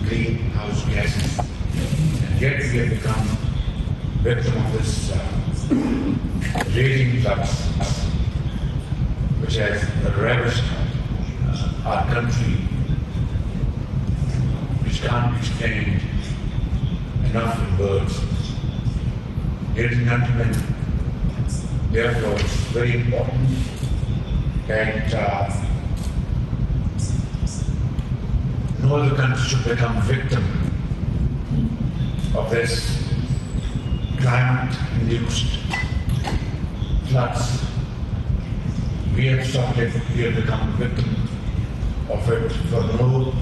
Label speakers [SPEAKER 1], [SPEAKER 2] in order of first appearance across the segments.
[SPEAKER 1] greenhouse gases. And yet we have become victim of this raging flux, which has ravished our country, which can't be explained enough in words. Ladies and gentlemen, therefore it's very important that no other country should become victim of this climate-induced floods. We have suffered, we have become victim of it for no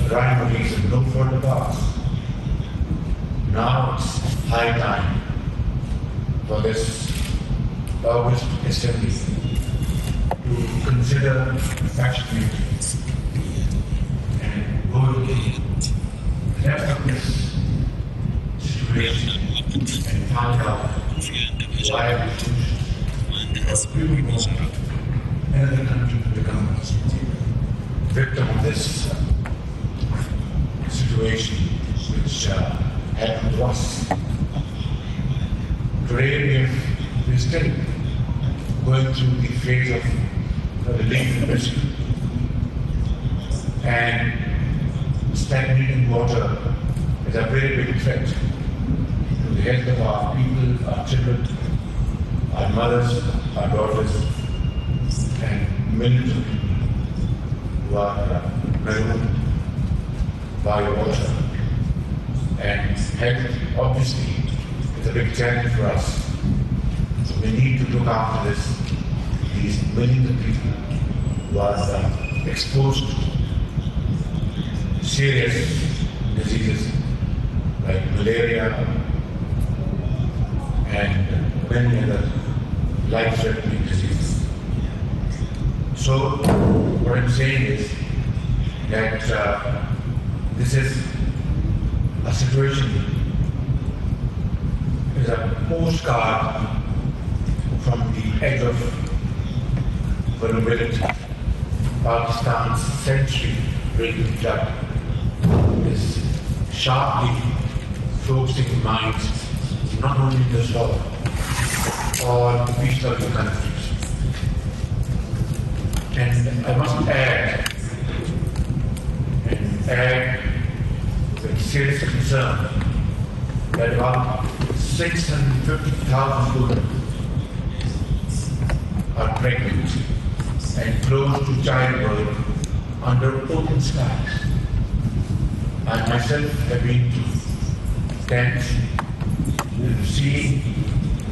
[SPEAKER 1] rhyme or reason, no further cause. Now it's high time for this August Assembly to consider factually and go to the depth of this situation and find out why we should people in other countries to become victim of this situation which happened to us. Today we're still going through the phase of relief and rescue, and stagnating water is a very big threat to the health of our people, our children, our mothers, our daughters, and millions of people who are marooned by water. And health, obviously, is a big challenge for us. So we need to look after these millions of people who are exposed to serious diseases like malaria and many other life-threatening diseases. So what I'm saying is that this is a situation, is a postcard from the edge of vulnerability. Pakistan's century-building flood is sharply focusing minds not only in the south or the peace-loving countries. And I must add with serious concern that about 650,000 women are pregnant and close to childbirth under open skies. I myself have been to tents and see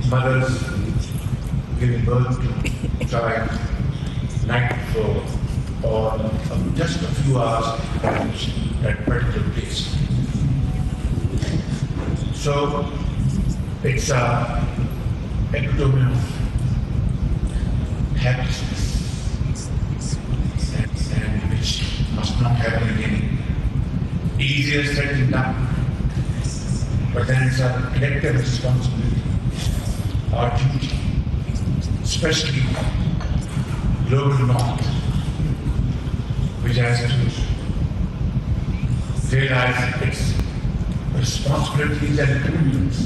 [SPEAKER 1] mothers giving birth to a child night before or just a few hours at particular place. So it's a epitome of helplessness and which must not happen again. Easier said than done. But then it's a collective responsibility, our duty, especially global north, which has to realize its responsibilities and commitments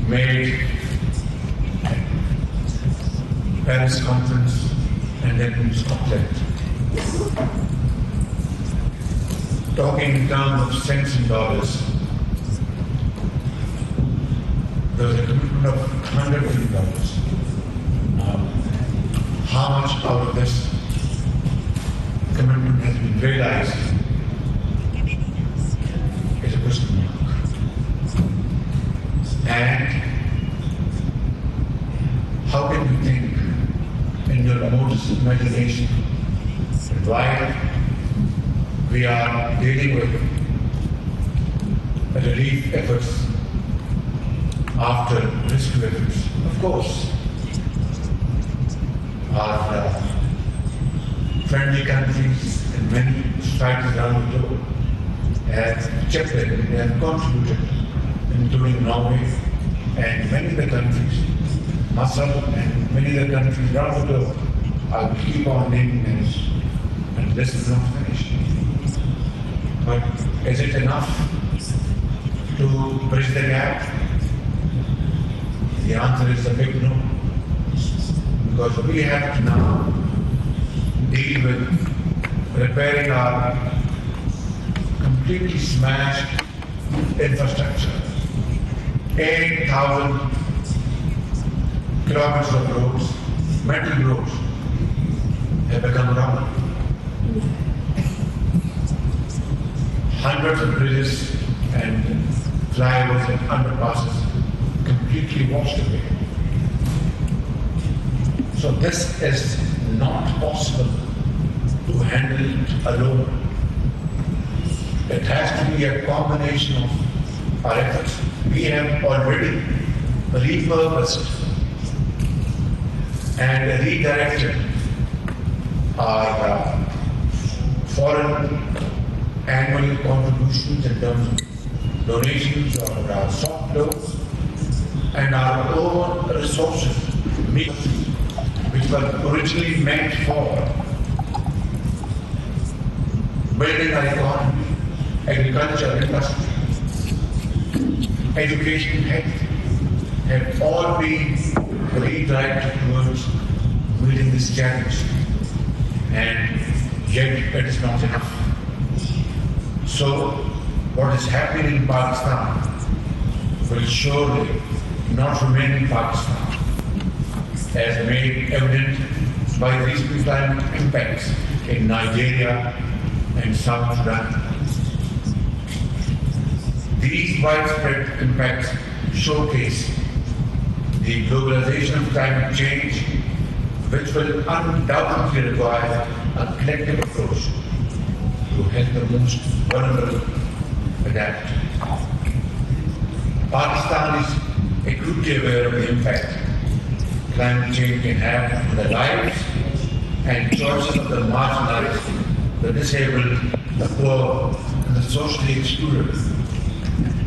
[SPEAKER 1] made at Paris conference and then in Scotland. Talking in terms of cents and dollars, there was a commitment of $100 billion. How much out of this commitment has been realized is a question mark. And how can we think in your remotest imagination why we are dealing with relief efforts after rescue efforts? Of course, our friendly countries and many societies around the globe have chipped in, they have contributed, including Norway and many other countries, Masar and many other countries around the globe. I will keep on naming names, and this is not finished. But is it enough to bridge the gap? The answer is a big no. Because we have to now deal with repairing our completely smashed infrastructure. 8,000 kilometers of roads, metal roads, have become rubble. Hundreds of bridges and flyovers and underpasses completely washed away. So this is not possible to handle it alone. It has to be a combination of our efforts. We have already repurposed and redirected our foreign annual contributions in terms of donations or our soft loans and our own resources, which were originally meant for building our economy, agriculture, industry, education, health, have all been redirected towards meeting this challenge. And yet it is not enough. So what is happening in Pakistan will surely not remain in Pakistan, as made evident by the recent climate impacts in Nigeria and South Sudan. These widespread impacts showcase the globalization of climate change, which will undoubtedly require a collective approach to help the most vulnerable adapt. Pakistan is acutely aware of the impact climate change can have on the lives and choices of the marginalized, the disabled, the poor, and the socially excluded.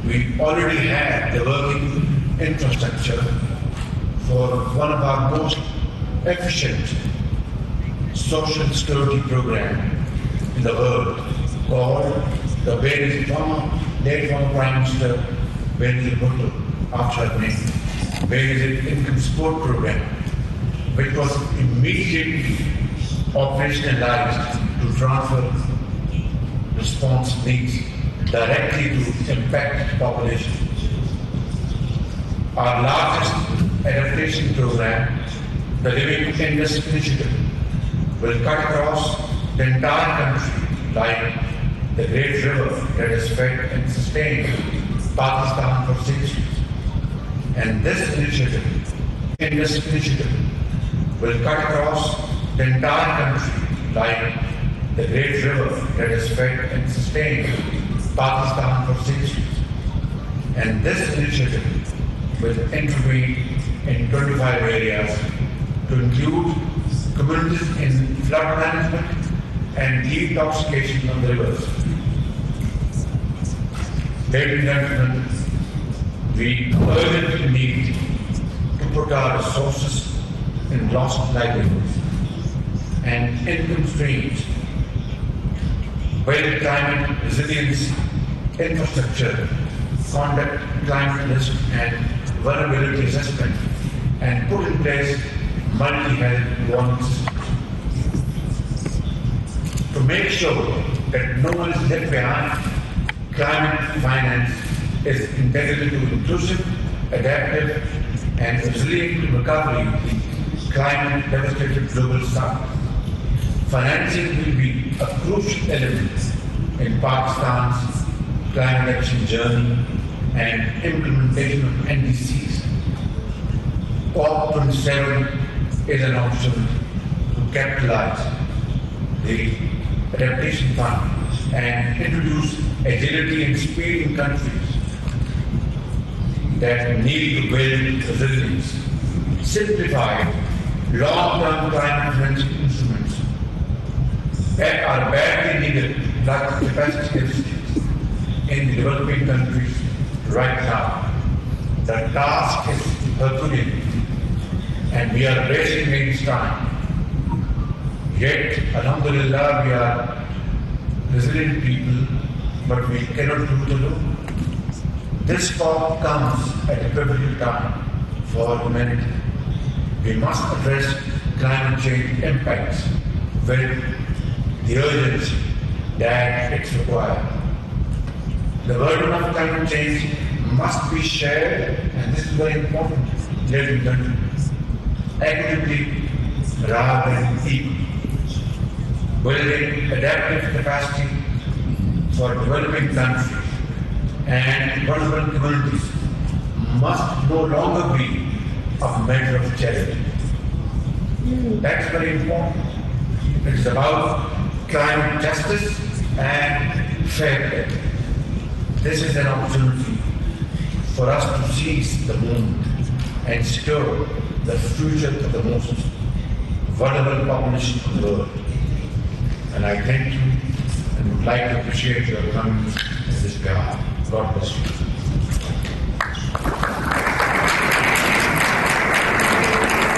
[SPEAKER 1] We already have the working infrastructure for one of our most efficient social security program in the world, called the late former Prime Minister Benazir Bhutto, after her name, Benazir Income Support Program, which was immediately operationalized to transfer response needs directly to impacted populations. Our largest adaptation program, the Living Indus Initiative, will cut across the entire country like the great river that has fed and sustained Pakistan for centuries. And this initiative, Indus Initiative, will cut across the entire country like the great river that has fed and sustained Pakistan for centuries. And this initiative will intervene in 25 areas to include communities in flood management and detoxification of the rivers. Ladies and gentlemen, we urgently need to put our resources in lost livelihoods and income streams, build climate resilience infrastructure, conduct climate risk and vulnerability assessment, and put in place multi-health warning systems. To make sure that no one is left behind, climate finance is integral to inclusive, adaptive, and resilient recovery in climate-devastated global south. Financing will be a crucial element in Pakistan's climate action journey and implementation of NDCs. COP27 is an option to capitalize the adaptation fund and introduce agility and speed in countries that need to build resilience, simplify long-term climate prevention instruments that are badly needed capacity deficits in the developing countries right now. The task is Herculean, and we are racing against time. Yet, alhamdulillah, we are resilient people but we cannot do it alone. This call comes at a pivotal time for humanity. We must address climate change impacts with the urgency that it's required. The burden of climate change must be shared, and this is very important, ladies and gentlemen, equitably rather than equally. Building adaptive capacity for developing countries and vulnerable communities must no longer be a matter of charity. That's very important. It is about climate justice and fair play. This is an opportunity for us to seize the moment and secure the future of the most vulnerable population of the world. And I thank you and would like to appreciate your coming in this behalf. God bless you.